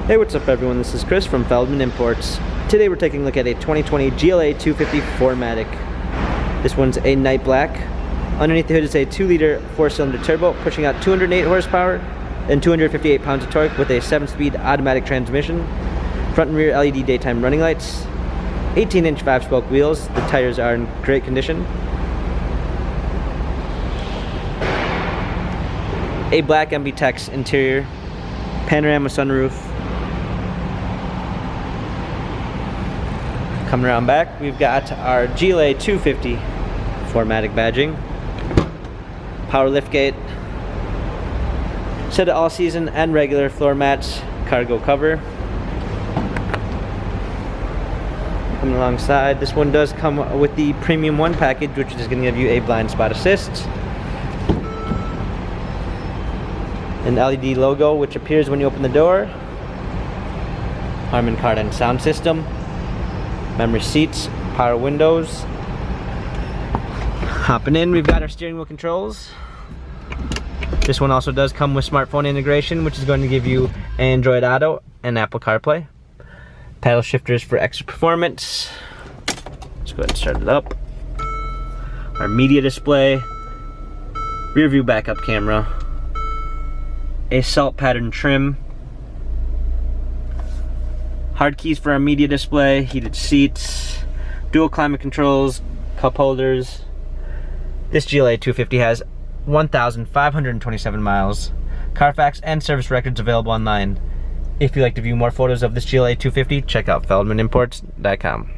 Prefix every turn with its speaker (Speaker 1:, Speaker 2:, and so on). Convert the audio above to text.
Speaker 1: Hey, what's up everyone? This is Chris from Feldmann Imports. Today we're taking a look at a 2020 GLA 250 4MATIC. This one's a night black. Underneath the hood is a 2-liter 4-cylinder turbo pushing out 208 horsepower and 258 pounds of torque with a 7-speed automatic transmission. Front and rear LED daytime running lights. 18-inch 5-spoke wheels. The tires are in great condition. A black MB-Tex interior. Panorama sunroof. Coming around back, we've got our GLA 250 4MATIC badging, power liftgate, set of all-season and regular floor mats, cargo cover. Coming alongside, this one does come with the Premium 1 package, which is going to give you a blind spot assist, an LED logo which appears when you open the door, Harman Kardon sound system, memory seats, power windows. Hopping in, we've got our steering wheel controls. This one also does come with smartphone integration, which is going to give you Android Auto and Apple CarPlay. Paddle shifters for extra performance. Let's go ahead and start it up. Our media display, rear view backup camera, a salt pattern trim, hard keys for our media display, heated seats, dual climate controls, cup holders. This GLA 250 has 1,527 miles. Carfax and service records available online. If you'd like to view more photos of this GLA 250, check out feldmanimports.com.